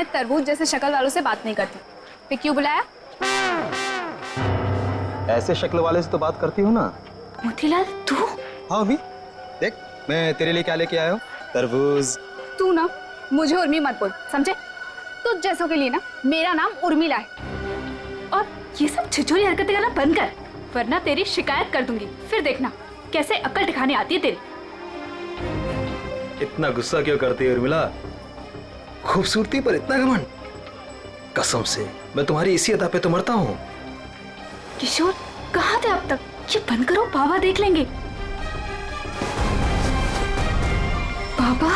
मैं तरबूज जैसे शक्ल वालों से बात नहीं करती। फिर क्यों बुलाया? ऐसे शक्ल वाले से तो बात करती हूँ ना। मोतीलाल तू? हाँ अभी देख, मैं तेरे लिए क्या लेके आया हूँ, तरबूज। तू ना मुझे उर्मी मत बोल, समझे? तुझ जैसों के लिए ना मेरा नाम उर्मिला है। और ये सब छिछोरी हरकतें करना बंद कर, वरना तेरी शिकायत कर दूंगी। फिर देखना कैसे अक्ल दिखाने आती है तेरी। इतना गुस्सा क्यों करती है उर्मिला? खूबसूरती पर इतना घमंड? कसम से मैं तुम्हारी इसी अदा पे तो मरता हूँ। किशोर कहाँ थे अब तक? ये बंद करो, बाबा देख लेंगे। बाबा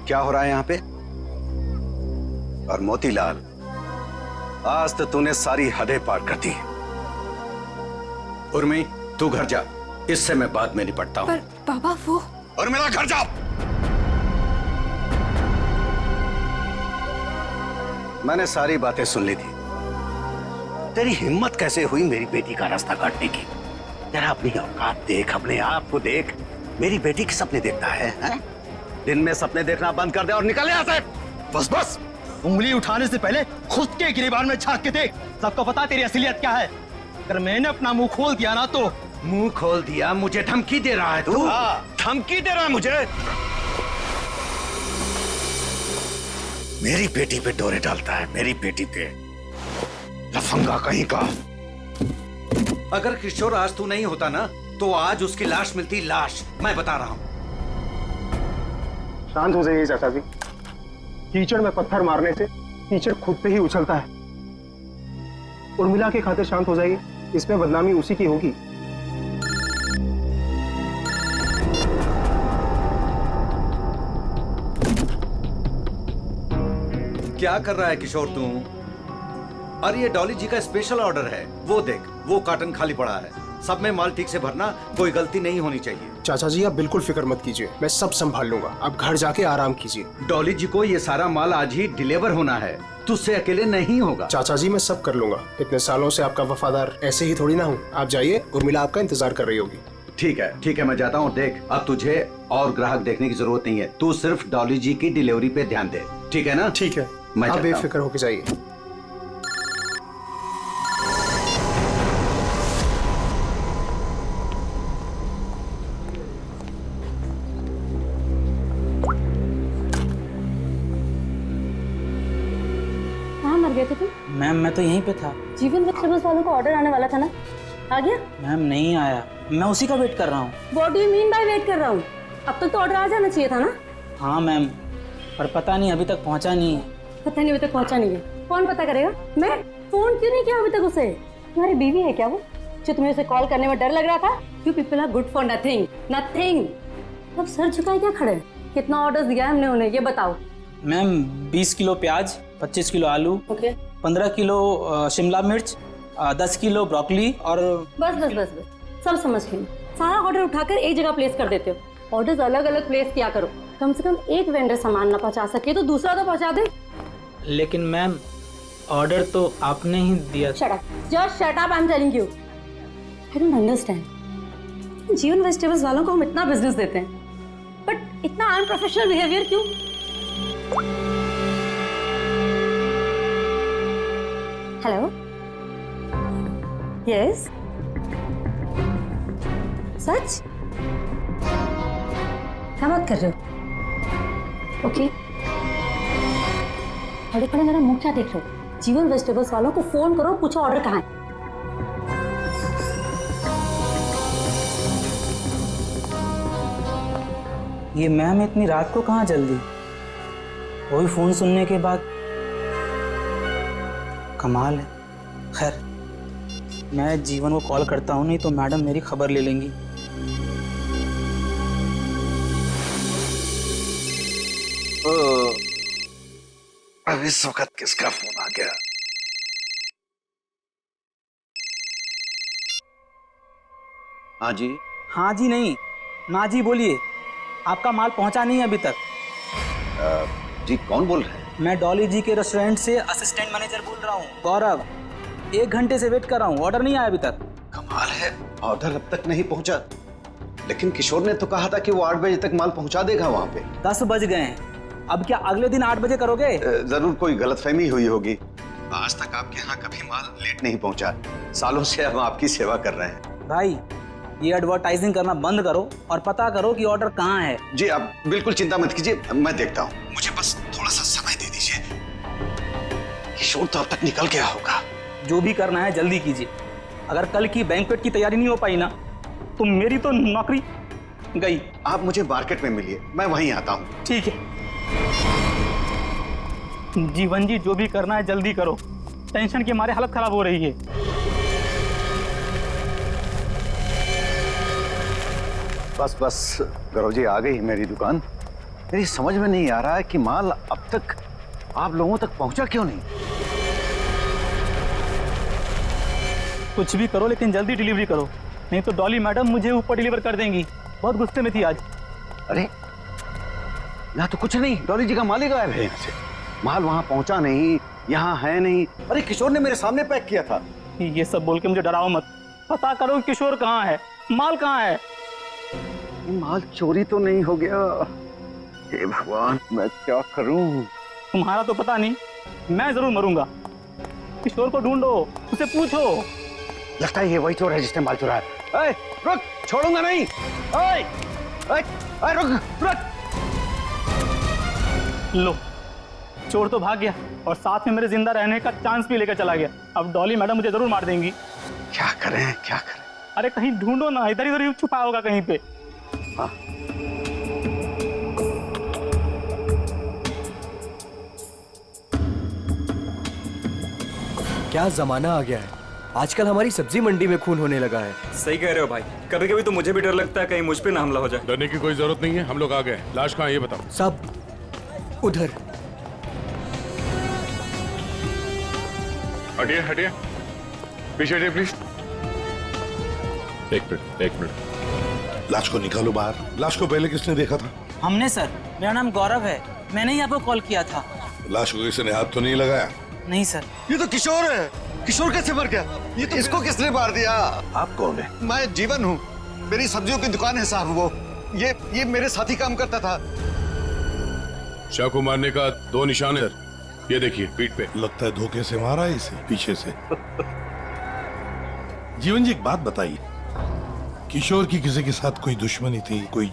क्या हो रहा है यहाँ पे? और मोतीलाल, आज तो तूने सारी हदें पार कर दी। उर्मी तू घर जा, इससे मैं बाद में निपटता हूँ। पर बाबा वो। उर्मिला घर जा। मैंने सारी बातें सुन ली थी। तेरी हिम्मत कैसे हुई मेरी बेटी का रास्ता काटने की? जरा अपनी औकात देख, अपने आप को देख। मेरी बेटी के सपने देखता है? दिन में सपने देखना बंद कर दे और निकल यहाँ से। बस बस, उंगली उठाने से पहले खुद के गिरेबान में झांक के देख। सबको पता तेरी असलियत क्या है। अगर मैंने अपना मुंह खोल दिया ना तो। मुंह खोल दिया? मुझे धमकी दे रहा है तू? धमकी दे रहा है मुझे? मेरी बेटी पे डोरे डालता है, मेरी बेटी पे। लफंगा कहीं का। अगर किशोर आज तू नहीं होता ना तो आज उसकी लाश मिलती, लाश। मैं बता रहा हूं। शांत हो जाइए चाचा जी। कीचड़ में पत्थर मारने से कीचड़ खुद पे ही उछलता है। उर्मिला के खातिर शांत हो जाइए, इसमें बदनामी उसी की होगी। क्या कर रहा है किशोर तू? अरे ये डॉली जी का स्पेशल ऑर्डर है, वो देख, वो कार्टन खाली पड़ा है। सब में माल ठीक से भरना, कोई गलती नहीं होनी चाहिए। चाचा जी आप बिल्कुल फिक्र मत कीजिए, मैं सब संभाल लूंगा। आप घर जाके आराम कीजिए। डॉली जी को ये सारा माल आज ही डिलीवर होना है, तुझसे अकेले नहीं होगा। चाचा जी मैं सब कर लूंगा। इतने सालों से आपका वफादार ऐसे ही थोड़ी ना हूँ। आप जाइए, उर्मिला आपका इंतजार कर रही होगी। ठीक है मैं जाता हूँ। देख, अब तुझे और ग्राहक देखने की जरूरत नहीं है, तू सिर्फ डॉली जी की डिलीवरी पे ध्यान दे, ठीक है ना? ठीक है, मैं आप बेफिक्र होके जाइए। कहाँ मर गए थे तुम? मैम मैं तो यहीं पे था। जीवन वेजिटेबल्स वालों को ऑर्डर आने वाला था ना, आ गया? मैम नहीं आया, मैं उसी का वेट कर रहा हूँ। What do you mean by weight कर रहा हूँ? अब तक तो ऑर्डर आ जाना चाहिए था ना। हाँ मैम, पर पता नहीं अभी तक पहुँचा नहीं है। पता नहीं अभी तक पहुँचा नहीं है। कौन पता करेगा? मैं फोन क्यों नहीं किया अभी तक उसे? तुम्हारी बीवी है क्या वो, जो तुम्हें उसे कॉल करने में डर लग रहा था? You people are good for nothing nothing. अब सर झुकाए क्या खड़े? कितना ऑर्डर दिया है हमने उन्हें, ये बताओ। मैम 20 किलो प्याज, 25 किलो आलू, ओके 15 किलो शिमला मिर्च, 10 किलो ब्रोकली और बस बस बस बस सब समझ गई। सारा ऑर्डर उठाकर एक जगह प्लेस कर देते हो। ऑर्डर्स अलग अलग प्लेस किया करो। कम से कम एक वेंडर सामान ना पहुंचा सके तो दूसरा तो पहुंचा दे। लेकिन मैम ऑर्डर तो आपने ही दिया। Shut up, just shut up, I am telling you. I don't understand. जीवन वेजिटेबल्स वालों को हम इतना बिजनेस देते हैं, बट इतना अनप्रोफेशनल बिहेवियर क्यों? हेलो, यस, सच? क्या बात कर रहे हो? ओके, बड़े बड़े मेरा मुंह क्या देख रहे हो? जीवन वेजिटेबल्स वालों को फोन करो, पूछो ऑर्डर कहाँ है। ये मैम इतनी रात को कहाँ जल्दी? वही फोन सुनने के बाद। कमाल है। खैर मैं जीवन को कॉल करता हूँ, नहीं तो मैडम मेरी खबर ले लेंगी। अब इस वक्त किसका फोन आ गया? हाँ जी। हाँ जी नहीं, ना जी बोलिए। आपका माल पहुंचा नहीं है अभी तक। जी कौन बोल रहे हैं? मैं डॉली जी के रेस्टोरेंट से असिस्टेंट मैनेजर बोल रहा हूँ, गौरव। 1 घंटे से वेट कर रहा हूँ, ऑर्डर नहीं आया अभी तक। कमाल है, ऑर्डर अब तक नहीं पहुंचा। लेकिन किशोर ने तो कहा था कि वो 8 बजे तक माल पहुंचा देगा वहां पे। 10 बज गए हैं, अब क्या अगले दिन 8 बजे करोगे? जरूर कोई गलतफहमी हुई होगी। आज तक आपके यहाँ कभी माल लेट नहीं पहुंचा। सालों से हम आपकी सेवा कर रहे हैं। भाई ये एडवर्टाइजिंग करना बंद करो और पता करो कि ऑर्डर कहाँ है। जी आप बिल्कुल चिंता मत कीजिए, मैं देखता हूँ। मुझे बस थोड़ा सा समय दे दीजिए। किशोर तो अब तक निकल गया होगा। जो भी करना है जल्दी कीजिए। अगर कल की बैंक्वेट की तैयारी नहीं हो पाई ना तो मेरी तो नौकरी गई। आप मुझे मार्केट में मिलिए, मैं वहीं आता हूँ। ठीक है जीवन जी, जो भी करना है जल्दी करो। टेंशन के मारे हालत खराब हो रही है। बस बस गौरव जी, आ गई मेरी दुकान। मेरी समझ में नहीं आ रहा है कि माल अब तक आप लोगों तक पहुंचा क्यों नहीं। कुछ भी करो लेकिन जल्दी डिलीवरी करो, नहीं तो डॉली मैडम मुझे ऊपर डिलीवर कर देंगी। बहुत गुस्से में थी आज। अरे यहाँ तो कुछ नहीं, डॉली जी का माल ही गायब है यहाँ से। माल वहां पहुंचा नहीं, यहाँ है नहीं। अरे किशोर ने मेरे सामने पैक किया था। ये सब बोल के मुझे डराओ मत। पता करो किशोर कहाँ है, माल कहाँ है। माल चोरी तो नहीं हो गया? हे भगवान, मैं क्या करूं? तुम्हारा तो पता नहीं, मैं जरूर मरूंगा। किशोर को ढूंढो, उसे पूछो। लगता है ये वही चोर है जिसने माल चुराया। ए, रुक, छोड़ूंगा नहीं। ए, ए, ए, रुक। लो, चोर तो भाग गया और साथ में मेरे जिंदा रहने का चांस भी लेकर चला गया। अब डॉली मैडम मुझे जरूर मार देंगी। क्या करें, क्या करें? अरे कहीं ढूंढो ना, इधर इधर ही छुपा होगा कहीं पे। हाँ। क्या जमाना आ गया है, आजकल हमारी सब्जी मंडी में खून होने लगा है। सही कह रहे हो भाई, कभी कभी तो मुझे भी डर लगता है कहीं मुझ पे ना हमला हो जाए। डरने की कोई जरूरत नहीं है, हम लोग आ गए। लाश कहाँ है ये बताओ। सब उधर। हटिए हटिए, पीछे हटिए प्लीज। एक मिनट। लाश को निकालो बाहर। लाश को पहले किसने देखा था? हमने सर, मेरा नाम गौरव है, मैंने ही आपको कॉल किया था। लाश को किसी ने हाथ तो नहीं लगाया? नहीं सर। ये तो किशोर है। किशोर कैसे मर गया? ये तो इसको किसने मार दिया? आप कौन है? मैं जीवन हूँ, मेरी सब्जियों की दुकान है साहब। वो ये मेरे साथी काम करता था। शाह को मारने का 2 निशान है सर, ये देखिए पीठ पे। लगता है धोखे से मारा है इसे, पीछे से। जीवन जी एक बात बताइए, किशोर की किसी के साथ कोई दुश्मनी थी, कोई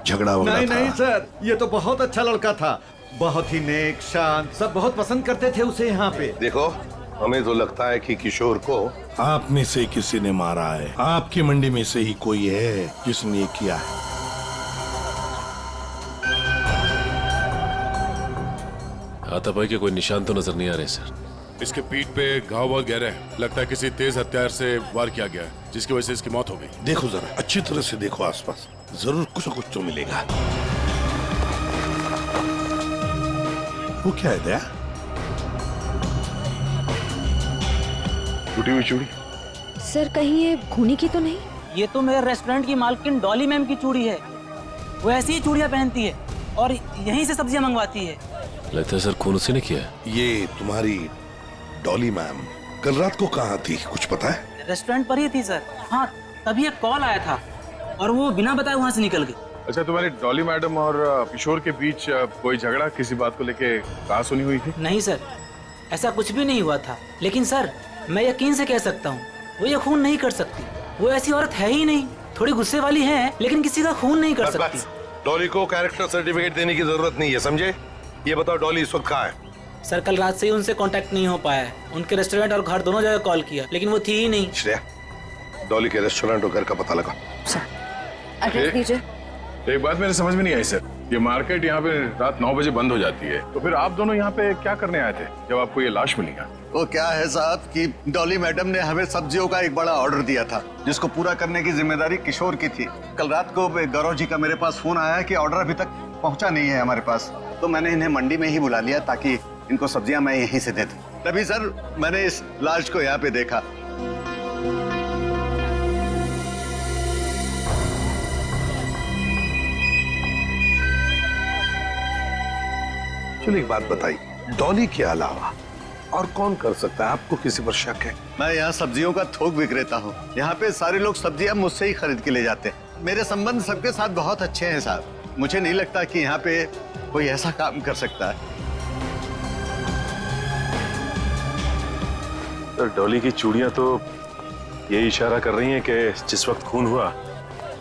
झगड़ा वगैरह था? नहीं सर, ये तो बहुत अच्छा लड़का था, बहुत ही नेक, शांत, सब बहुत पसंद करते थे उसे यहाँ पे। देखो, हमें तो लगता है कि किशोर को आप में से किसी ने मारा है। आपकी मंडी में से ही कोई है जिसने ये किया है। हाथापाई के कोई निशान तो नजर नहीं आ रहे सर। इसके पीठ पे घाव बहुत गहरे हैं, लगता है किसी तेज हथियार से वार किया गया है, जिसकी वजह से इसकी मौत हो गई। देखो जरा अच्छी तरह से देखो आसपास, जरूर कुछ न कुछ तो मिलेगा। वो क्या है दया? टूटी हुई चूड़ी। सर कहीं ये खूनी की तो नहीं? ये तो मेरे रेस्टोरेंट की मालकिन डॉली मैम की चूड़ी है। वो ऐसी ही चूड़ियां पहनती है और यहीं से सब्जियां मंगवाती है। लगता है सर खून उसी ने किया है। ये तुम्हारी डॉली मैम कल रात को कहाँ थी, कुछ पता है? रेस्टोरेंट पर ही थी सर। हाँ, तभी एक कॉल आया था और वो बिना बताए वहाँ से निकल गई। अच्छा, तुम्हारी डॉली मैडम और किशोर के बीच कोई झगड़ा किसी बात को लेके कहा सुनी हुई थी? नहीं सर, ऐसा कुछ भी नहीं हुआ था। लेकिन सर मैं यकीन से कह सकता हूँ वो ये खून नहीं कर सकती। वो ऐसी औरत है ही नहीं। थोड़ी गुस्से वाली है लेकिन किसी का खून नहीं कर सकती। डॉली को कैरेक्टर सर्टिफिकेट देने की जरूरत नहीं है, समझे? ये बताओ डॉली इस वक्त कहाँ है? सर कल रात से ही उनसे कांटेक्ट नहीं हो पाया है। उनके रेस्टोरेंट और घर दोनों जगह कॉल किया लेकिन वो थी ही नहीं। श्रेया, डॉली के रेस्टोरेंट और घर का पता लगा। एड्रेस दीजिए। एक बात मेरे समझ में नहीं आई सर, ये मार्केट यहाँ पे रात 9 बजे बंद हो जाती है, तो फिर आप दोनों यहाँ पे क्या करने आए थे जब आपको ये लाश मिली? वो क्या है साहब कि डॉली मैडम ने हमें सब्जियों का एक बड़ा ऑर्डर दिया था, जिसको पूरा करने की जिम्मेदारी किशोर की थी। कल रात को गौरव जी का मेरे पास फोन आया कि ऑर्डर अभी तक पहुंचा नहीं है हमारे पास, तो मैंने इन्हें मंडी में ही बुला लिया ताकि इनको सब्जियां मैं यहीं से दे दूं। तभी सर मैंने इस लाश को यहाँ पे देखा। चलो एक बात बताइए, डॉली के अलावा और कौन कर सकता है? आपको किसी पर शक है? मैं यहाँ सब्जियों का थोक विक्रेता हूँ। यहाँ पे सारे लोग सब्जियां मुझसे ही खरीद के ले जाते हैं। मेरे संबंध सबके साथ बहुत अच्छे हैं साहब। मुझे नहीं लगता कि यहाँ पे कोई ऐसा काम कर सकता है? तो डॉली की चूड़ियां तो यही इशारा कर रही हैं कि जिस वक्त खून हुआ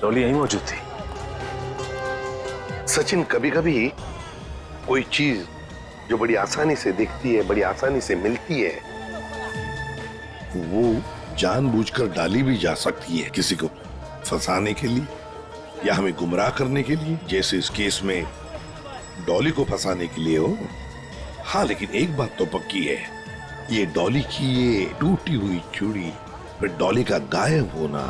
डॉली यहीं मौजूद थी। सचिन, कभी कभी कोई चीज जो बड़ी आसानी से दिखती है, बड़ी आसानी से मिलती है, वो जानबूझकर डाली भी जा सकती है किसी को फंसाने के लिए या हमें गुमराह करने के लिए, जैसे इस केस में डॉली को फंसाने के लिए हो। हाँ, लेकिन एक बात तो पक्की है, ये डॉली की ये टूटी हुई चूड़ी, फिर डॉली का गायब होना,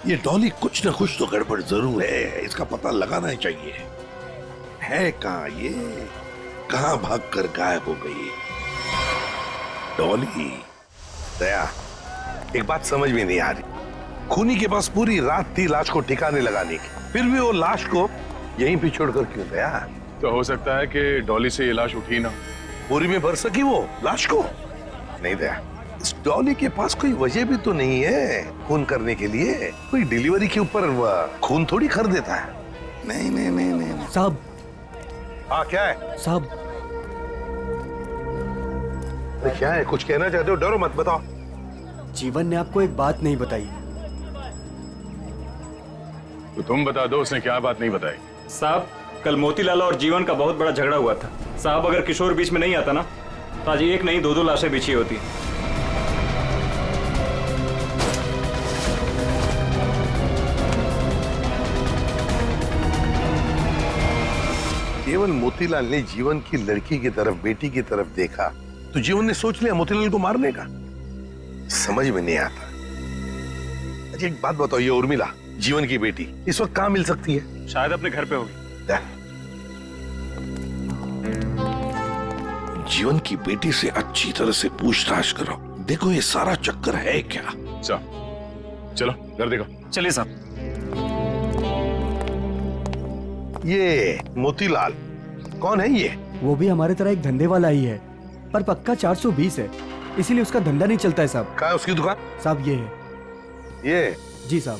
ये डॉली कुछ ना कुछ तो गड़बड़ जरूर है। इसका पता लगाना ही चाहिए। है कहाँ ये, कहाँ भागकर गायब हो गई डॉली? दया, एक बात समझ में नहीं आ रही, खूनी के पास पूरी रात थी लाश को ठिकाने लगाने की, फिर भी वो लाश को यहीं पे छोड़कर क्यों गया? तो हो सकता है कि डॉली से ये लाश उठी ना, बोरी में भर सकी वो लाश को? नहीं दया, इस डॉली के पास कोई वजह भी तो नहीं है खून करने के लिए। कोई डिलीवरी के ऊपर खून थोड़ी कर देता है। नहीं नहीं नहीं नहीं साहब। हाँ, क्या है साहब? अरे क्या है, कुछ कहना चाहते हो? डरो मत, बताओ। जीवन ने आपको एक बात नहीं बताई। तो तुम बता दो उसने क्या बात नहीं बताई। साहब, कल मोतीलाल और जीवन का बहुत बड़ा झगड़ा हुआ था। साहब, अगर किशोर बीच में नहीं आता ना तो आज एक नहीं दो लाशें बिछी होती। केवल मोतीलाल ने जीवन की लड़की की तरफ, बेटी की तरफ देखा तो जीवन ने सोच लिया मोतीलाल को मारने का। समझ में नहीं आता। अच्छा, एक बात बताओ, ये उर्मिला जीवन की बेटी इस वक्त कहाँ मिल सकती है? शायद अपने घर पे होगी। जीवन की बेटी से अच्छी तरह से पूछताछ करो, देखो ये सारा चक्कर है क्या। चलो घर देखो। चलिए साहब। ये मोतीलाल कौन है ये? वो भी हमारे तरह एक धंधे वाला ही है, पर पक्का 420 है, इसीलिए उसका धंधा नहीं चलता है साहब। कहाँ है उसकी दुकान? साहब ये है। ये? जी साहब।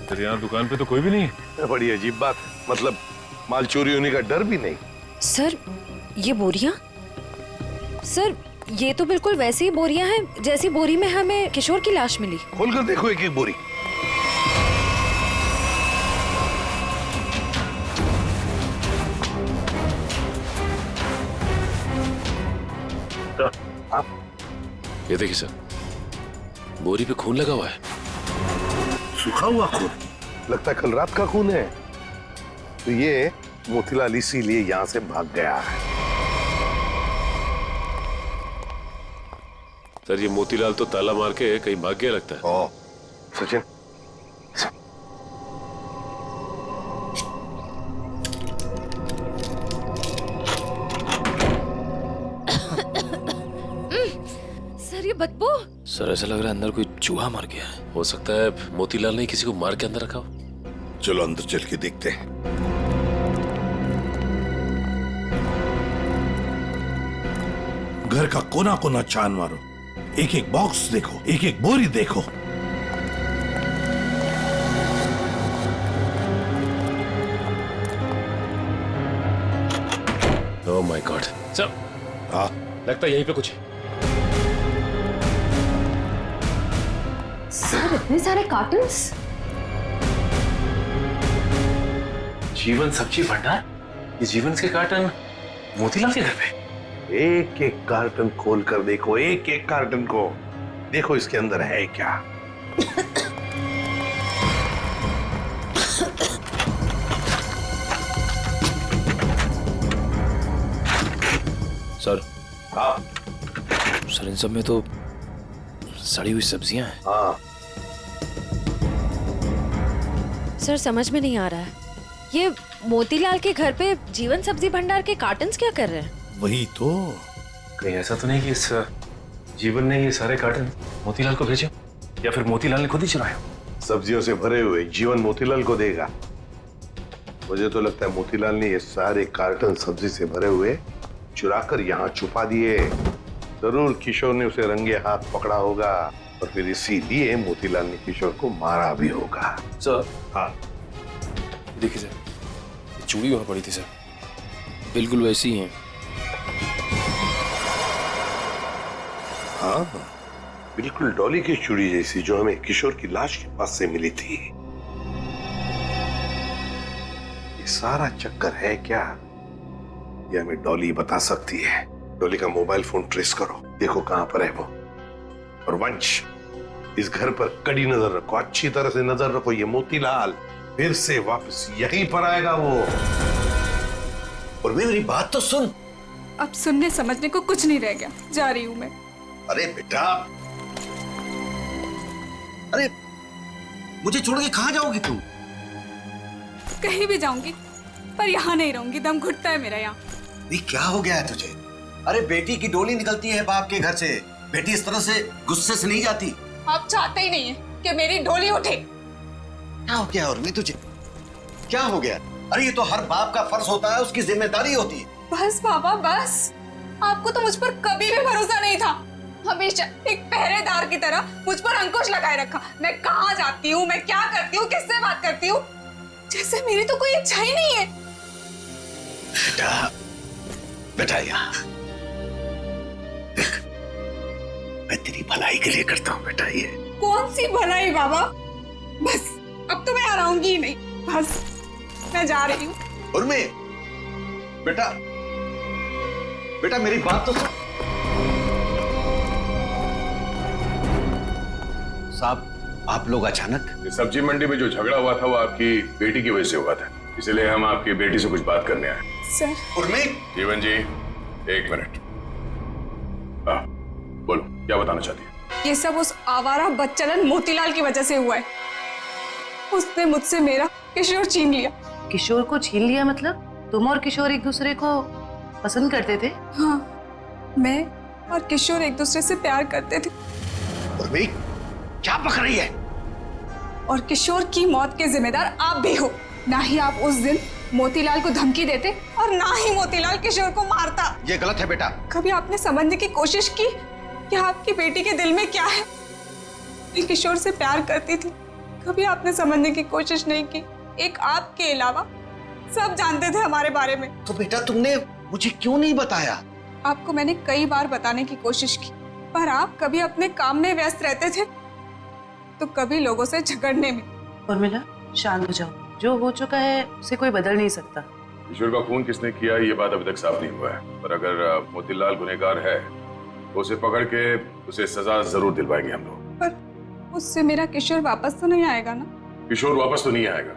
तेरे यहाँ दुकान पे तो कोई भी नहीं है। बड़ी अजीब बात, मतलब माल चोरी होने का डर भी नहीं। सर, ये बोरियां? सर, ये तो बिल्कुल वैसी ही बोरियां हैं जैसी बोरी में हमें किशोर की लाश मिली। खोलकर देखो एक एक बोरी। आप ये देखिए सर, बोरी पे खून लगा हुआ है। सूखा हुआ खून? लगता है कल रात का खून है। तो ये मोतीलाल इसीलिए यहाँ से भाग गया है। सर, ये मोतीलाल तो ताला मार के कहीं भाग गया लगता है। ओ, सचिन, सर, ये बदबू। सर, ऐसा लग रहा है अंदर कोई चूहा मर गया है। हो सकता है मोतीलाल ने किसी को मार के अंदर रखा हो। चलो अंदर चल के देखते हैं। घर का कोना कोना छान मारो, एक एक बॉक्स देखो, एक एक बोरी देखो। Oh my God. सर, हाँ, लगता है यहीं पे कुछ है। सर, इतने सारे कार्टन्स। जीवन सब्जी भंडार? ये जीवन के कार्टन मोतीलाल के घर पे? एक एक कार्टन खोल कर देखो, एक एक कार्टन को देखो, इसके अंदर है क्या। सर। हाँ सर, इन सब में तो सड़ी हुई सब्जियां हैं। हाँ सर, समझ में नहीं आ रहा है, ये मोतीलाल के घर पे जीवन सब्जी भंडार के कार्टन्स क्या कर रहे हैं? वही तो। कहीं ऐसा तो नहीं कि इस जीवन ने ये सारे कार्टन मोतीलाल को भेजे, या फिर मोतीलाल ने खुद ही चुराया? सब्जियों से भरे हुए जीवन मोतीलाल को देगा? मुझे तो लगता है मोतीलाल ने ये सारे कार्टन सब्जी से भरे हुए चुराकर यहाँ छुपा दिए। जरूर किशोर ने उसे रंगे हाथ पकड़ा होगा और फिर इसीलिए मोतीलाल ने किशोर को मारा भी होगा। सर। हाँ, देखिए सर, ये चूड़ी वहाँ पड़ी थी सर, बिल्कुल वैसी ही है। हाँ, बिल्कुल डॉली की चूड़ी जैसी जो हमें किशोर की लाश के पास से मिली थी। ये सारा चक्कर है क्या, ये हमें डॉली बता सकती है। डॉली का मोबाइल फोन ट्रेस करो, देखो कहां पर है वो। और वंश, इस घर पर कड़ी नजर रखो, अच्छी तरह से नजर रखो। ये मोतीलाल फिर से वापस यहीं पर आएगा वो। और मेरी बात तो सुन। अब सुनने समझने को कुछ नहीं रह गया, जा रही हूँ मैं। अरे बेटा, अरे मुझे छोड़ के कहां जाओगी तुम? कहीं भी जाऊंगी, पर यहाँ नहीं रहूंगी, दम घुटता है मेरा यहाँ। ये क्या हो गया है तुझे? अरे बेटी की डोली निकलती है बाप के घर से, बेटी इस तरह से गुस्से से नहीं जाती। आप चाहते ही नहीं है कि मेरी डोली उठे। क्या हो गया उर्मी तुझे? क्या हो गया? अरे ये तो हर बाप का फर्ज होता है, उसकी जिम्मेदारी होती है। बस बाबा बस, आपको तो मुझ पर कभी भी भरोसा नहीं था। हमेशा एक पहरेदार की तरह मुझ पर अंकुश लगाए रखा। मैं कहाँ जाती हूँ, मैं क्या करती हूँ, किससे बात करती हूँ, जैसे मेरी तो कोई इच्छा ही नहीं है। बेटा, बेटा यहाँ देख, मैं तेरी भलाई के लिए करता हूँ बेटा। ये कौन सी भलाई बाबा, बस अब तो मैं आऊंगी ही नहीं, बस मैं जा रही हूँ। उर्मी, बेटा बेटा मेरी बात तो सुन। साहब, आप लोग अचानक? सब्जी मंडी में जो झगड़ा हुआ था वो आपकी बेटी की वजह से हुआ था, इसलिए हम आपकी बेटी से कुछ बात करने आए। सर। उर्मी। जीवन जी, एक मिनट। बोलो, क्या बताना चाहती है? ये सब उस आवारा बच्चलन मोतीलाल की वजह से हुआ है। उसने मुझसे मेरा किशोर छीन लिया। किशोर को छीन लिया मतलब? तुम और किशोर एक दूसरे को पसंद करते थे? हाँ, मैं और किशोर एक दूसरे से प्यार करते थे। उर्मी, क्या पक रही है? और किशोर की मौत के जिम्मेदार आप भी हो। ना ही आप उस दिन मोतीलाल को धमकी देते और ना ही मोतीलाल किशोर को मारता। ये गलत है बेटा। कभी आपने समझने की कोशिश की कि आपकी बेटी के दिल में क्या है? मैं किशोर से प्यार करती थी, कभी आपने समझने की कोशिश नहीं की। एक आपके अलावा सब जानते थे हमारे बारे में। तो बेटा तुमने मुझे क्यों नहीं बताया? आपको मैंने कई बार बताने की कोशिश की, पर आप कभी अपने काम में व्यस्त रहते थे तो कभी लोगों से झगड़ने में। उर्मिला, शांत हो जाओ, जो हो चुका है उसे कोई बदल नहीं सकता। किशोर का खून किसने किया ये बात अभी तक साफ नहीं हुआ है, पर अगर मोतीलाल गुनहगार है तो उसे पकड़ के उसे सजा जरूर दिलवाएंगे हम लोग। पर उससे मेरा किशोर वापस तो नहीं आएगा ना? किशोर वापस तो नहीं आएगा,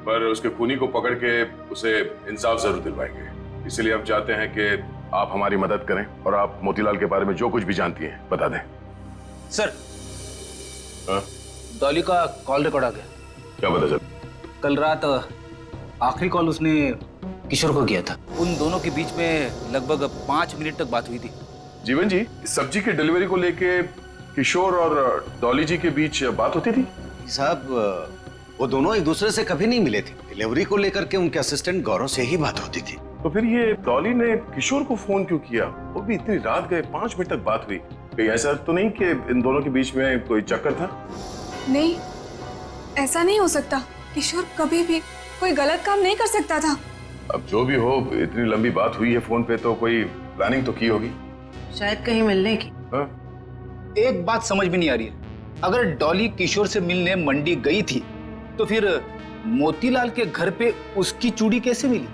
पर उसके खूनी को पकड़ के उसे इंसाफ जरूर दिलवाएंगे। इसलिए हम चाहते हैं कि आप हमारी मदद करें और आप मोतीलाल के बारे में जो कुछ भी जानती हैं बता दें। सर, हाँ? डॉली का कॉल रिकॉर्ड आ गया। क्या पता चल? कल रात आखिरी कॉल उसने किशोर को किया था। उन दोनों के बीच में लगभग 5 मिनट तक बात हुई थी। जीवन जी, सब्जी की डिलीवरी को लेके किशोर और डॉली जी के बीच बात होती थी? साहब, वो दोनों एक दूसरे से कभी नहीं मिले थे। डिलीवरी को लेकर के उनके असिस्टेंट गौरव से ही बात होती थी। तो फिर ये डॉली ने किशोर को फोन क्यों किया? वो भी इतनी रात गए, 5 मिनट तक बात हुई। कहीं ऐसा तो नहीं कि इन दोनों के बीच में कोई चक्कर था? नहीं, ऐसा नहीं हो सकता। किशोर कभी भी कोई गलत काम नहीं कर सकता था। अब जो भी हो, इतनी लंबी बात हुई है फोन पे तो कोई प्लानिंग तो की होगी। शायद कहीं मिलने की। हाँ? एक बात समझ में नहीं आ रही है, अगर डॉली किशोर से मिलने मंडी गई थी तो फिर मोतीलाल के घर पे उसकी चूड़ी कैसे मिली?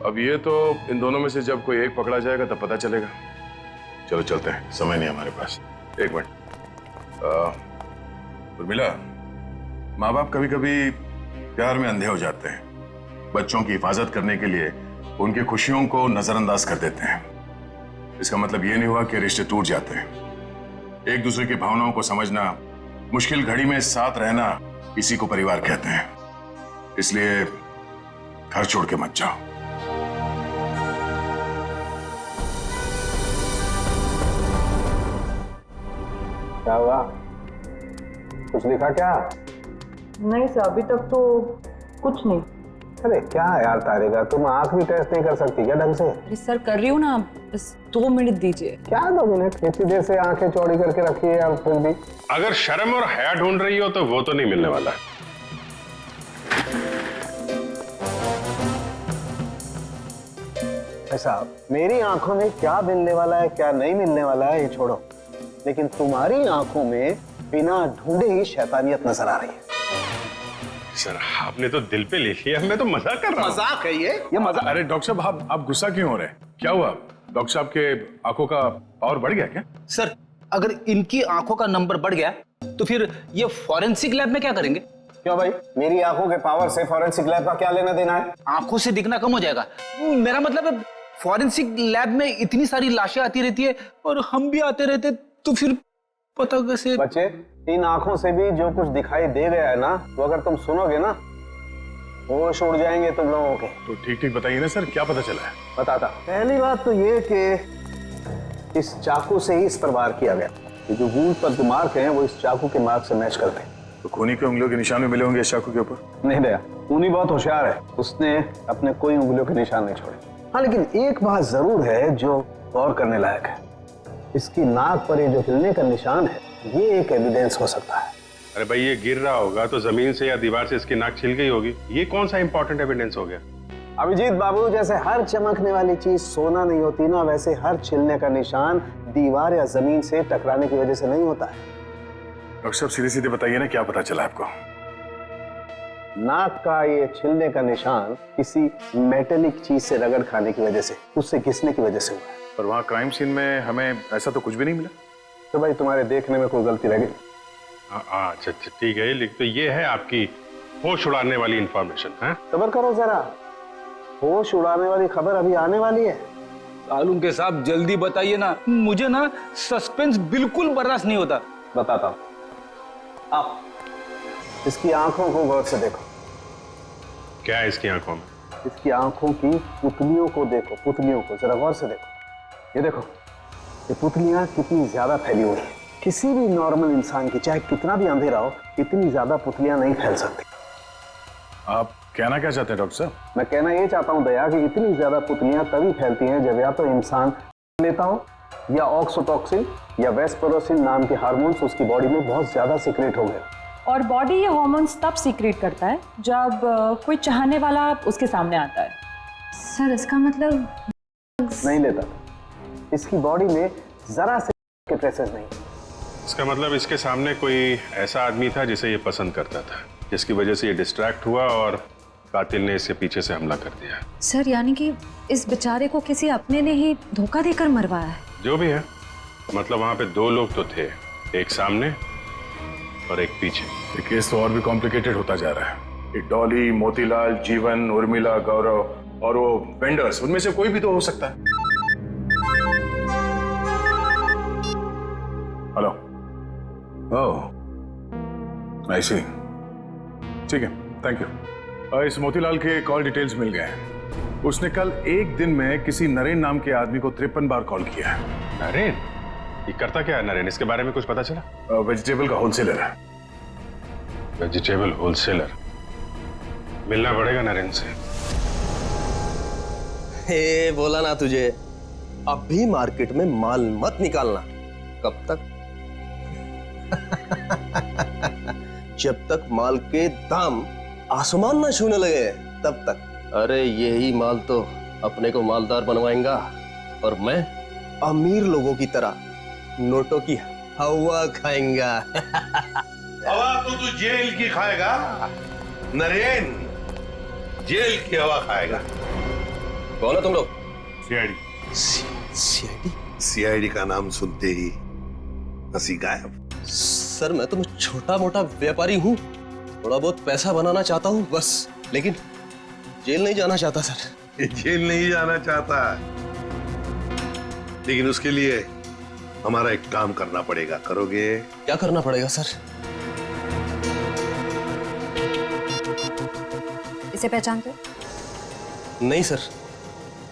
अब ये तो इन दोनों में से जब कोई एक पकड़ा जाएगा तब पता चलेगा। चलो चलते हैं, समय नहीं हमारे पास। एक मिनट। उर्मिला, माँ बाप कभी कभी प्यार में अंधे हो जाते हैं। बच्चों की हिफाजत करने के लिए उनकी खुशियों को नजरअंदाज कर देते हैं। इसका मतलब ये नहीं हुआ कि रिश्ते टूट जाते हैं। एक दूसरे की भावनाओं को समझना, मुश्किल घड़ी में साथ रहना, इसी को परिवार कहते हैं। इसलिए घर छोड़ के मत जाओ। क्या हुआ? कुछ दिखा क्या? नहीं सर, अभी तक तो कुछ नहीं। अरे क्या यार तारिका, तुम आंख भी टेस्ट नहीं कर सकती क्या ढंग से? अरे सर, कर रही हूँ ना, बस 2 मिनट दीजिए। क्या 2 मिनट? इतनी देर से आंखें चौड़ी करके रखी है और फिर भी। अगर शर्म और हया ढूंढ रही हो तो वो तो नहीं मिलने वाला। भाई साहब, मेरी आंखों में क्या मिलने वाला है क्या नहीं मिलने वाला है ये छोड़ो, लेकिन तुम्हारी आंखों में बिना ढूंढे ही शैतानियत नजर आ रही है। सर आपने तो दिल पे ले लिया, मैं तो मजाक कर रहा हूँ। मजाक है ये मजाक। अरे डॉक्टर साहब आप गुस्सा क्यों हो रहे हैं? क्या हुआ? डॉक्टर साहब के आंखों का पावर बढ़ गया क्या? सर अगर इनकी आंखों का नंबर बढ़ गया तो फिर ये फॉरेंसिक लैब में क्या करेंगे? क्यों भाई, मेरी आंखों के पावर से फॉरेंसिक लैब का क्या लेना देना है? आंखों से दिखना कम हो जाएगा। मेरा मतलब है फॉरेंसिक लैब में इतनी सारी लाशें आती रहती है और हम भी आते रहते, तो फिर पता कैसे? बच्चे, इन आंखों से भी जो कुछ दिखाई दे गया है ना, वो अगर तुम सुनोगे ना, होश उड़ जाएंगे तुम लोगों के। तो ठीक ठीक बताइए ना सर, क्या पता चला है? बताता। पहली बात तो ये कि इस चाकू से ही इस पर वार किया गया। ये जो वूंड पर जो मार्क हैं वो इस चाकू के मार्क से मैच करते हैं। तो खूनी के उंगलियों के निशान भी मिले होंगे इस चाकू के ऊपर? नहीं दया, खूनी बहुत होशियार है, उसने अपने कोई उंगलियों के निशान नहीं छोड़े। हाँ, लेकिन एक बात जरूर है जो गौर करने लायक है, इसकी नाक पर ये जो हिलने का निशान है, ये एक एविडेंस हो सकता है। अरे भाई ये गिर रहा होगा तो जमीन से या दीवार से इसकी नाक छिल गई होगी, ये कौन सा इंपॉर्टेंट एविडेंस हो गया? अभिजीत बाबू, जैसे हर चमकने वाली चीज सोना नहीं होती ना, वैसे हर छिलने का निशान दीवार या जमीन से टकराने की वजह से नहीं होता है। डॉक्टर साहब सीधे सीधे बताइए ना, क्या पता चला आपको? नाक का ये छिलने का निशान किसी मेटेलिक चीज से रगड़ खाने की वजह से, उससे घिसने की वजह से हुआ है। पर वहाँ क्राइम सीन में हमें ऐसा तो कुछ भी नहीं मिला। तो भाई तुम्हारे देखने में कोई गलती रह गई? अच्छा ठीक है, लिख तो ये है आपकी होश उड़ाने वाली इंफॉर्मेशन है। सब्र करो जरा, होश उड़ाने वाली खबर अभी आने वाली है। तालुम के साहब जल्दी बताइए ना, मुझे ना सस्पेंस बिल्कुल बर्दाश्त नहीं होता। बताता हूँ, आप इसकी आंखों को गौर से देखो। क्या है इसकी आंखों में? इसकी आंखों की पुतलियों को देखो, पुतलियों को जरा गौर से देखो। ये देखो, ये पुतलियां कितनी ज्यादा फैली हुई है। किसी भी नॉर्मल इंसान की, चाहे कितना भी अंधेरा हो, इतनी ज्यादा पुतलियां नहीं फैल सकती। आप कहना क्या चाहते हैं डॉक्टर साहब? मैं कहना ये चाहता हूं दया कि इतनी ज्यादा पुतलियां तभी फैलती हैं जब या तो इंसान लेता हो, या ऑक्सीटोसिन या वेस्परोसिन नाम के हार्मोन्स उसकी बॉडी में बहुत ज्यादा सीक्रेट हो गए। और बॉडी ये हार्मोन्स तब सीक्रेट करता है जब कोई चाहने वाला उसके सामने आता है। सर इसका मतलब? नहीं लेता, इसकी बॉडी में जरा से के ट्रेसेस नहीं। इसका मतलब इसके सामने कोई ऐसा आदमी था जिसे ये पसंद करता था, जिसकी वजह से ये डिस्ट्रैक्ट हुआ और कातिल ने इसके पीछे से हमला कर दिया। सर यानी कि इस बेचारे को किसी अपने ने ही धोखा देकर मरवाया है? जो भी है, मतलब वहां पे दो लोग तो थे, एक सामने और एक पीछे। ये केस तो और भी कॉम्प्लिकेटेड होता जा रहा है। ये डॉली, मोतीलाल, जीवन, उर्मिला, गौरव और वो वेंडर्स, उनमें से कोई भी तो हो सकता है। हेलो, ओह आई सी, ठीक है, थैंक यू। इस मोतीलाल के कॉल डिटेल्स मिल गए हैं। उसने कल एक दिन में किसी नरेन नाम के आदमी को 53 बार कॉल किया है। नरेन? ये करता क्या है नरेन? इसके बारे में कुछ पता चला? वेजिटेबल का होलसेलर है। Vegetable wholesaler? मिलना पड़ेगा नरेन से। हे बोला ना तुझे, अभी मार्केट में माल मत निकालना। कब तक? जब तक माल के दाम आसमान ना छूने लगे तब तक। अरे यही माल तो अपने को मालदार बनवाएगा और मैं अमीर लोगों की तरह नोटों की हवा खाएंगा। हवा तो तू जेल की खाएगा नरेन, जेल की हवा खाएगा। कौन है तुम लोग? सीआईडी। सीआईडी? सीआईडी का नाम सुनते ही हंसी गायब। सर मैं तो छोटा मोटा व्यापारी हूँ, थोड़ा बहुत पैसा बनाना चाहता हूँ बस, लेकिन जेल नहीं जाना चाहता सर। जेल नहीं जाना चाहता, लेकिन उसके लिए हमारा एक काम करना पड़ेगा। करोगे? क्या करना पड़ेगा सर? इसे पहचानते? नहीं सर।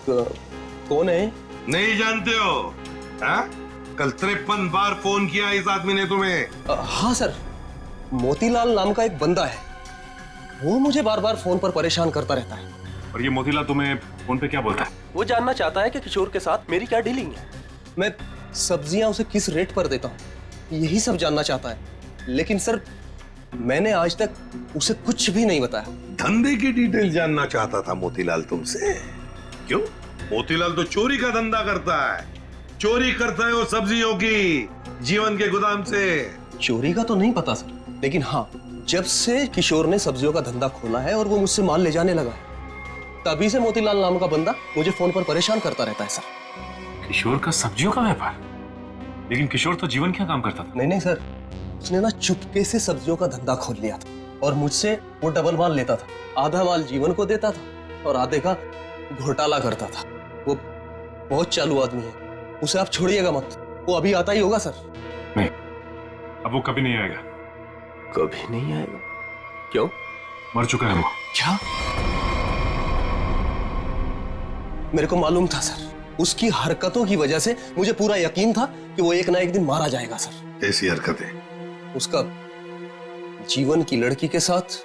कौन है? नहीं जानते हो? हाँ? कल 53 बार फोन किया इस आदमी ने तुम्हें। हाँ सर, मोतीलाल नाम का एक बंदा है, वो मुझे बार बार फोन पर परेशान करता रहता है। और ये मोतीलाल तुम्हें फोन पे क्या बोलता है? वो जानना चाहता है कि किशोर के साथ मेरी क्या डीलिंग है, मैं सब्जियां उसे किस रेट पर देता हूँ, यही सब जानना चाहता है। लेकिन सर मैंने आज तक उसे कुछ भी नहीं बताया। धंधे की डिटेल जानना चाहता था मोतीलाल तुमसे? क्यों? मोतीलाल तो चोरी का धंधा करता है, चोरी करता है वो सब्जियों की जीवन के गोदाम से। चोरी का तो नहीं पता सर, लेकिन हाँ, जब से किशोर ने सब्जियों का धंधा खोला है और वो मुझसे माल ले जाने लगा, तभी से मोतीलाल नाम का बंदा मुझे फोन पर परेशान करता रहता है सर। किशोर का सब्जियों का व्यापार? लेकिन किशोर तो जीवन क्या काम करता था? नहीं सर, उसने ना चुपके से सब्जियों का धंधा खोल लिया था और मुझसे वो डबल माल लेता था। आधा माल जीवन को देता था और आधे का घोटाला करता था। वो बहुत चालू आदमी है, उसे आप छोड़िएगा मत, वो अभी आता ही होगा सर। नहीं, अब वो कभी नहीं आएगा। कभी नहीं आएगा? क्यों? मर चुका है वो। क्या? मेरे को मालूम था सर, उसकी हरकतों की वजह से मुझे पूरा यकीन था कि वो एक ना एक दिन मारा जाएगा सर। ऐसी हरकतें? उसका जीवन की लड़की के साथ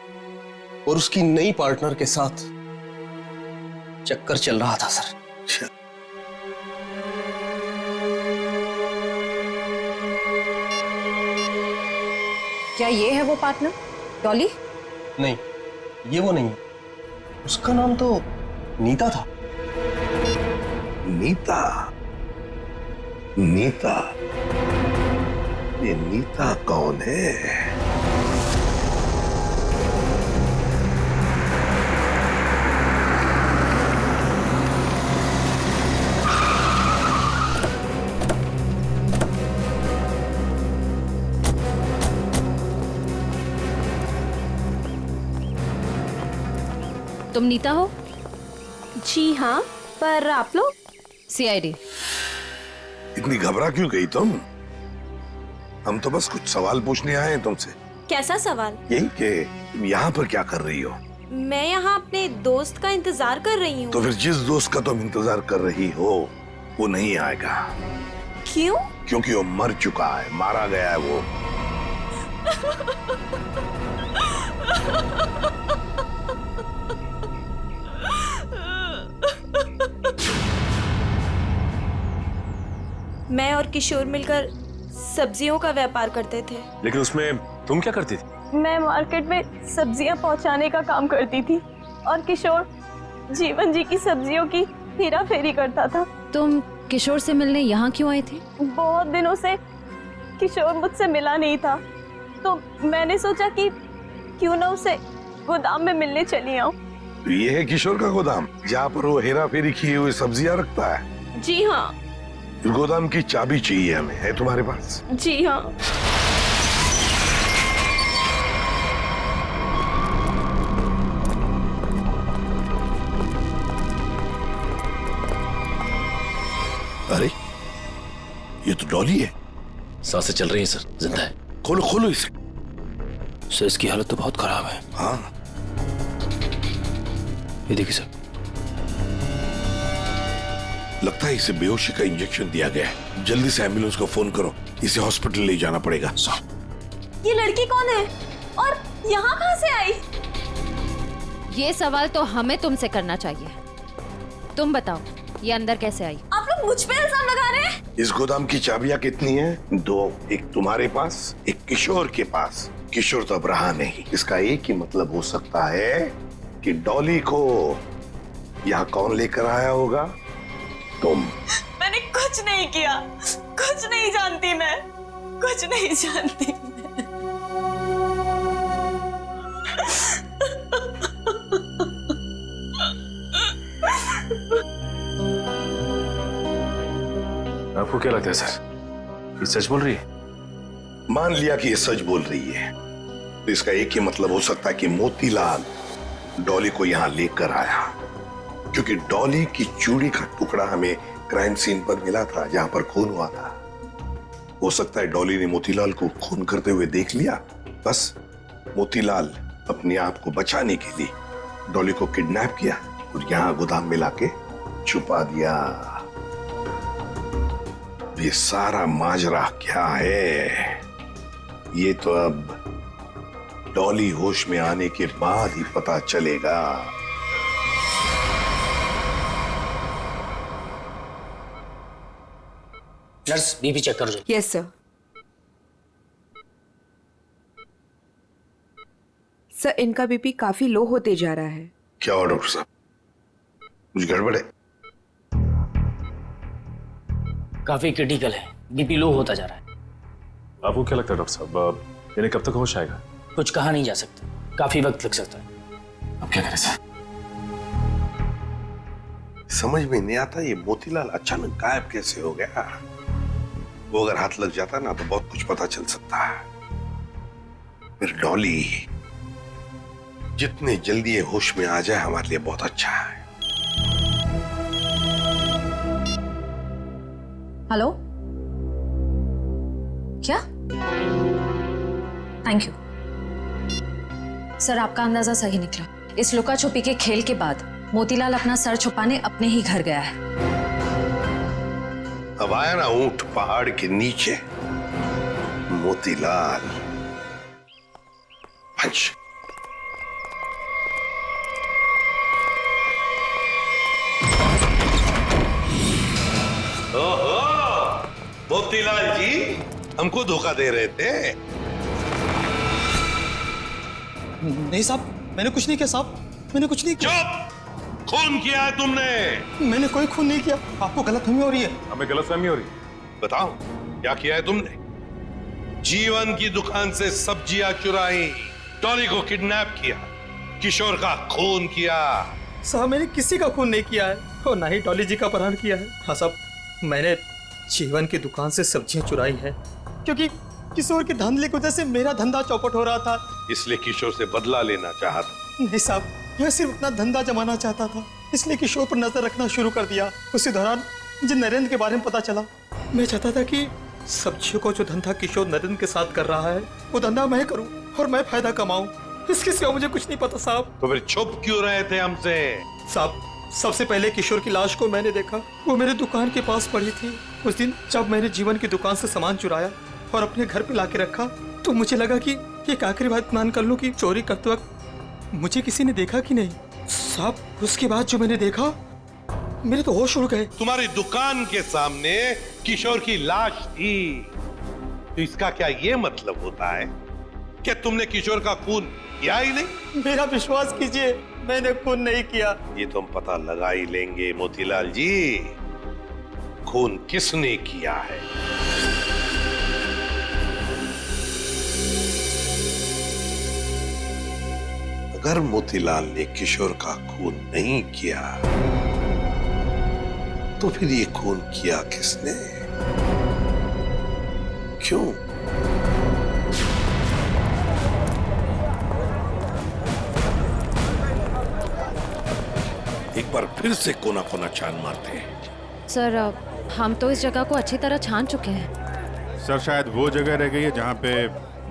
और उसकी नई पार्टनर के साथ चक्कर चल रहा था सर। क्या ये है वो पार्टनर, डॉली? नहीं, ये वो नहीं है। उसका नाम तो नीता था। नीता? नीता? ये नीता कौन है? तुम नीता हो? जी हाँ, पर आप लोग? सीआईडी। इतनी घबरा क्यों गई तुम? हम तो बस कुछ सवाल पूछने आए हैं तुमसे। कैसा सवाल? यही कि तुम यहाँ पर क्या कर रही हो? मैं यहाँ अपने दोस्त का इंतजार कर रही हूँ। तो फिर जिस दोस्त का तुम इंतजार कर रही हो वो नहीं आएगा। क्यों? क्योंकि वो मर चुका है, मारा गया है वो। मैं और किशोर मिलकर सब्जियों का व्यापार करते थे। लेकिन उसमें तुम क्या करती थी? मैं मार्केट में सब्जियां पहुंचाने का काम करती थी और किशोर जीवन जी की सब्जियों की हेरा फेरी करता था। तुम किशोर से मिलने यहाँ क्यों आई थी? बहुत दिनों से किशोर मुझसे मिला नहीं था, तो मैंने सोचा कि क्यों ना उसे गोदाम में मिलने चली आऊं। तो ये है किशोर का गोदाम जहाँ पर वो हेरा फेरी किए हुए सब्जियां रखता है? जी हाँ। गोदाम की चाबी चाहिए हमें, है तुम्हारे पास? जी हाँ। अरे ये तो डॉली है। सांसें चल रही हैं सर, जिंदा है। खोलो खोलो इसे। सर इसकी हालत तो बहुत खराब है। हाँ ये देखिए सर, लगता है इसे बेहोशी का इंजेक्शन दिया गया है। जल्दी से एम्बुलेंस को फोन करो, इसे हॉस्पिटल ले जाना पड़ेगा। ये लड़की कौन है और यहाँ कहाँ से आई? ये सवाल तो हमें तुमसे करना चाहिए। तुम बताओ, ये अंदर कैसे आई? आप लोग मुझ पे इल्जाम लगा रहे हैं? इस गोदाम की चाबियां कितनी हैं? 2, एक तुम्हारे पास, एक किशोर के पास। किशोर तो अब रहा नहीं। इसका एक ही मतलब हो सकता है कि डॉली को यहाँ कौन लेकर आया होगा? तुम। मैंने कुछ नहीं किया, कुछ नहीं जानती मैं, कुछ नहीं जानती आपको क्या लगता है सर, ये सच बोल रही है? मान लिया कि ये सच बोल रही है, तो इसका एक ही मतलब हो सकता है कि मोतीलाल डॉली को यहाँ लेकर आया, क्योंकि डॉली की चूड़ी का टुकड़ा हमें क्राइम सीन पर मिला था जहां पर खून हुआ था। हो सकता है डॉली ने मोतीलाल को खून करते हुए देख लिया। बस मोतीलाल अपने आप को बचाने के लिए डॉली को किडनैप किया और यहाँ गोदाम में लाके छुपा दिया। ये सारा माजरा क्या है, ये तो अब डॉली होश में आने के बाद ही पता चलेगा। नर्स बीपी चेक कर दो। Yes sir. सर इनका बीपी काफी लो होते जा रहा है। क्या हुआ डॉक्टर साहब, कुछ गड़बड़ है? काफी क्रिटिकल है, बीपी लो होता जा रहा है। आपको क्या लगता है डॉक्टर साहब, यानी कब तक होश आएगा? कुछ कहा नहीं जा सकता, काफी वक्त लग सकता है। अब क्या करें सर? समझ में नहीं आता ये मोतीलाल अचानक गायब कैसे हो गया। वो अगर हाथ लग जाता ना तो बहुत कुछ पता चल सकता है। फिर डॉली जितने जल्दी ये होश में आ जाए हमारे लिए बहुत अच्छा है। हेलो, क्या? थैंक यू सर, आपका अंदाजा सही निकला। इस लुका छुपी के खेल के बाद मोतीलाल अपना सर छुपाने अपने ही घर गया है। अब आया ना ऊंट पहाड़ के नीचे, मोतीलाल पंच। ओहो, मोतीलाल जी हमको धोखा दे रहे थे। नहीं साहब, मैंने कुछ नहीं किया साहब, मैंने कुछ नहीं किया। चुप! खून किया है तुमने। मैंने कोई खून नहीं किया, आपको गलतफहमी हो रही है। हमें गलतफहमी हो रही है। बताओ क्या किया है तुमने? जीवन की दुकान से सब्जियां चुराई, डॉली को किडनैप किया, किशोर का खून किया। साहब मैंने किसी का खून नहीं किया है और ना ही डॉली जी का अपहरण किया है। हाँ साहब, मैंने जीवन की दुकान से सब्जियां चुराई हैं क्योंकि किशोर के धांधले की वजह से मेरा धंधा चौपट हो रहा था, इसलिए किशोर से बदला लेना चाहता। नहीं साहब, मैं सिर्फ अपना धंधा जमाना चाहता था, इसलिए किशोर पर नजर रखना शुरू कर दिया। उसी दौरान मुझे नरेंद्र के बारे में पता चला। मैं चाहता था कि सब्जियों को जो धंधा किशोर नरेंद्र के साथ कर रहा है वो धंधा मैं करूं और मैं फायदा कमाऊं। इसके सिवा मुझे कुछ नहीं पता साहब। तो फिर छुप क्यों रहे थे हमसे? साहब सबसे पहले किशोर की लाश को मैंने देखा, वो मेरे दुकान के पास पड़ी थी। उस दिन जब मैंने जीवन की दुकान से सामान चुराया और अपने घर पे लाके रखा तो मुझे लगा कि एक आखिरी बात मान कर लूं कि चोरी करते वक्त मुझे किसी ने देखा कि नहीं। साहब उसके बाद जो मैंने देखा मेरे तो होश उड़ गए। तुम्हारी दुकान के सामने किशोर की लाश थी, तो इसका क्या ये मतलब होता है कि तुमने किशोर का खून किया ही नहीं? मेरा विश्वास कीजिए, मैंने खून नहीं किया। ये तो हम पता लगा ही लेंगे मोतीलाल जी, खून किसने किया है। अगर मोतीलाल ने किशोर का खून नहीं किया तो फिर ये खून किया किसने, क्यों? एक बार फिर से कोना कोना छान मारते हैं। सर हम तो इस जगह को अच्छी तरह छान चुके हैं। सर शायद वो जगह रह गई है जहाँ पे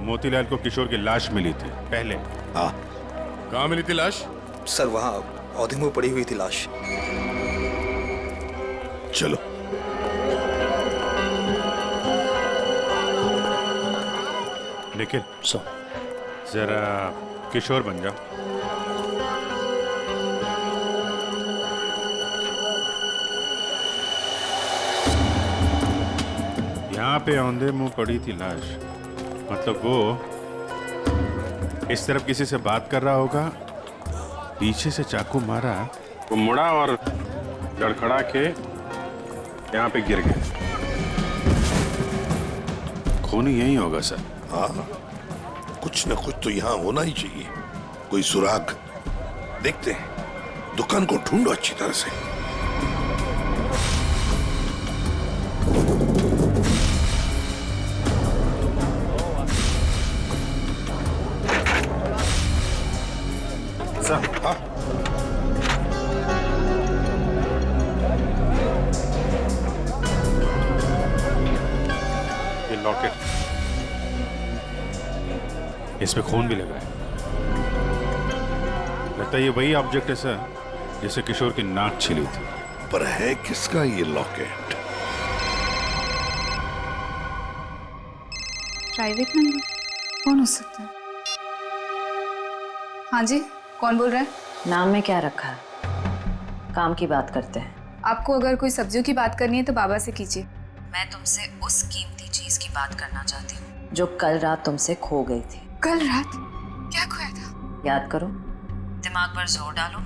मोतीलाल को किशोर की लाश मिली थी पहले। हाँ, कहाँ मिली थी लाश? सर वहाँ औधी में पड़ी हुई थी लाश। चलो निखिल, जरा किशोर बन जाओ। यहाँ पे औंधे मुंह पड़ी थी लाश, मतलब वो इस तरफ किसी से बात कर रहा होगा, पीछे से चाकू मारा, वो मुड़ा और लड़खड़ा के यहाँ पे गिर गया। खून यही होगा सर। हाँ, कुछ न कुछ तो यहाँ होना ही चाहिए, कोई सुराग। देखते हैं, दुकान को ढूंढो अच्छी तरह से। सर, हाँ? ये लॉकेट, इसमें खून भी लगा है। लगता है ये वही ऑब्जेक्ट है सर जिसे किशोर की नाक छिली थी। पर है किसका ये लॉकेट? प्राइवेट नंबर कौन हो सकता है? हाँ जी, कौन बोल रहा है? नाम में क्या रखा है? काम की बात करते हैं। आपको अगर कोई सब्जियों की बात करनी है तो बाबा से कीजिए। मैं तुमसे उस कीमती चीज की बात करना चाहती हूँ जो कल रात तुमसे खो गई थी। कल रात क्या खोया था? याद करो, दिमाग पर जोर डालो,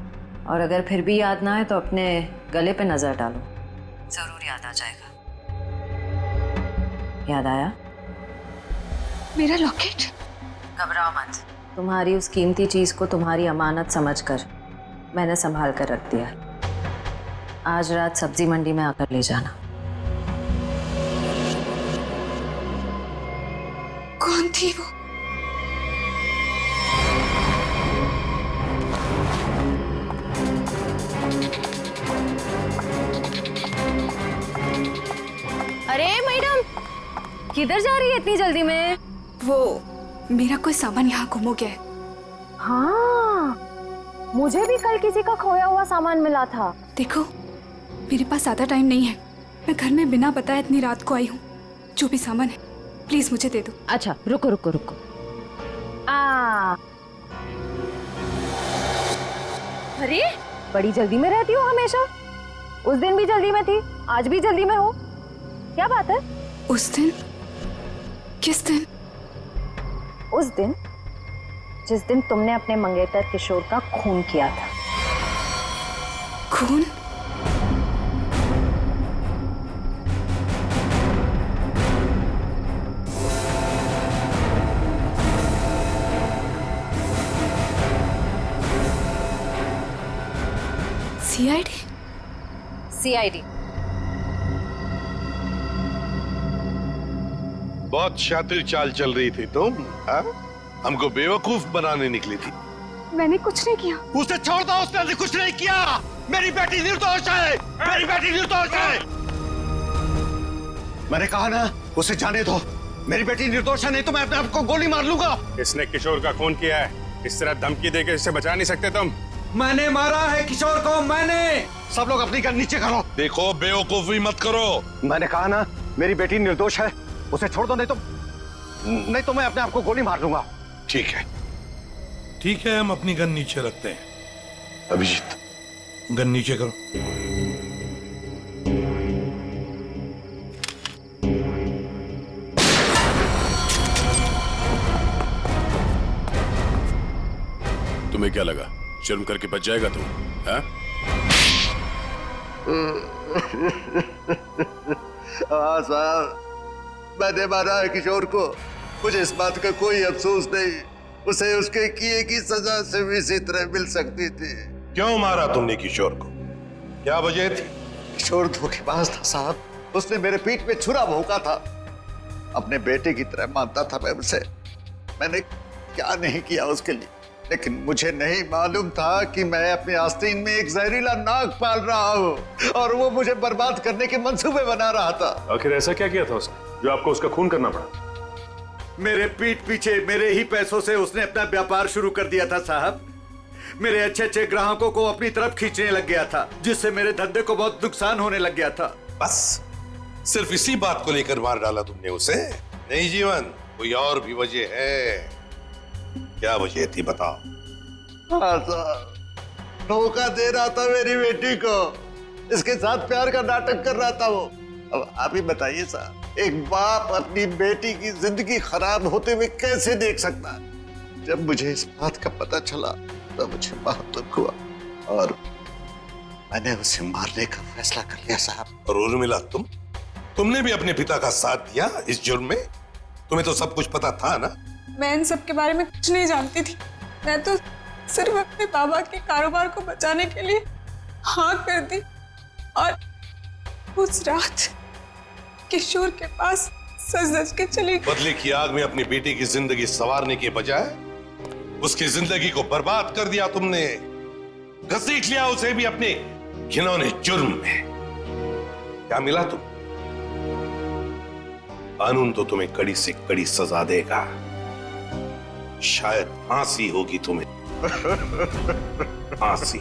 और अगर फिर भी याद ना आए तो अपने गले पे नजर डालो, जरूर याद आ जाएगा। याद आया? मेरा लॉकेट? घबराओ मत, तुम्हारी उस कीमती चीज को तुम्हारी अमानत समझकर मैंने संभाल कर रख दिया। आज रात सब्जी मंडी में आकर ले जाना। कौन थी वो? अरे मैडम, किधर जा रही है इतनी जल्दी में? वो मेरा कोई सामान यहाँ गुम हो गया है। हाँ, मुझे भी कल किसी का खोया हुआ सामान मिला था। देखो, मेरे पास ज़्यादा टाइम नहीं है। मैं घर में बिना बताए इतनी रात को आई हूँ। जो भी सामान है प्लीज मुझे दे दो। अच्छा रुको रुको रुको। अरे बड़ी जल्दी में रहती हो हमेशा। उस दिन भी जल्दी में थी, आज भी जल्दी में हो, क्या बात है? उस दिन? किस दिन? उस दिन जिस दिन तुमने अपने मंगेतर किशोर का खून किया था। खून? सीआईडी? सीआईडी। बहुत शातिर चाल चल रही थी तुम, हाँ? हमको बेवकूफ बनाने निकली थी। मैंने कुछ नहीं किया। उसे छोड़ दो, उसने कुछ नहीं किया। मेरी बेटी निर्दोष है, मेरी बेटी निर्दोष है। मैंने कहा ना, उसे जाने दो। मेरी बेटी निर्दोष है, नहीं तो मैं अपने आप को गोली मार लूंगा। इसने किशोर का खून किया है, इस तरह धमकी देकर इसे बचा नहीं सकते तुम। मैंने मारा है किशोर को, मैंने। सब लोग अपनी गन नीचे करो। देखो, बेवकूफी मत करो। मैंने कहा ना, मेरी बेटी निर्दोष है, उसे छोड़ दो, नहीं तो मैं अपने आप को गोली मार लूंगा। ठीक है, ठीक है, हम अपनी गन नीचे रखते हैं। अभिजीत, गन नीचे करो। तुम्हें क्या लगा शर्म करके बच जाएगा तुम? हाँ साहब, मैंने मारा है किशोर को। मुझे इस बात का कोई अफसोस नहीं। उसे उसके किए की सजा से भी इसी तरह मिल सकती थी। क्यों मारा तुमने किशोर को? क्या वजह थी? किशोर धोखेबाज था साहब। उसने मेरे पीठ पे छुरा भोंका था। अपने बेटे की तरह मानता था मैं उसे। मैंने क्या नहीं किया उसके लिए, लेकिन मुझे नहीं मालूम था कि मैं अपने आस्तीन में एक जहरीला नाग पाल रहा हूँ और वो मुझे बर्बाद करने के मंसूबे बना रहा था। आखिर ऐसा क्या किया था उसने जो आपको उसका खून करना पड़ा? मेरे पीठ पीछे मेरे ही पैसों से उसने अपना व्यापार शुरू कर दिया था साहब। मेरे अच्छे अच्छे ग्राहकों को अपनी तरफ खींचने लग गया था, जिससे मेरे धंधे को बहुत नुकसान होने लग गया था। बस सिर्फ इसी बात को लेकर मार डाला तुमने उसे? नहीं जीवन, कोई और भी वजह है। क्या वजह थी बताओ? हाँ साहब, धोखा दे रहा था मेरी बेटी को। इसके साथ प्यार का नाटक कर रहा था वो। अब आप ही बताइए साहब, एक बाप अपनी बेटी की जिंदगी खराब होते हुए कैसे देख सकता है? जब मुझे इस बात का पता चला तो मुझे बहुत दुख हुआ और मैंने उसे मारने का फैसला कर लिया साहब। और उर्मिला, तुमने भी अपने पिता का साथ दिया इस जुर्म में? तुम्हें तो सब कुछ पता था ना? मैं इन सब के बारे में कुछ नहीं जानती थी। मैं तो सिर्फ अपने बाबा के कारोबार को बचाने के लिए हाँ कर दी और उस रात किशोर के पास सज-धज के चली गई। बदले की आग में अपनी बेटी की जिंदगी संवारने के बजाय उसकी जिंदगी को बर्बाद कर दिया तुमने। घसीट लिया उसे भी अपने घिनौने जुर्म में। क्या मिला तुम? कानून तो तुम्हें कड़ी से कड़ी सजा देगा। शायद फांसी होगी तुम्हें। फांसी।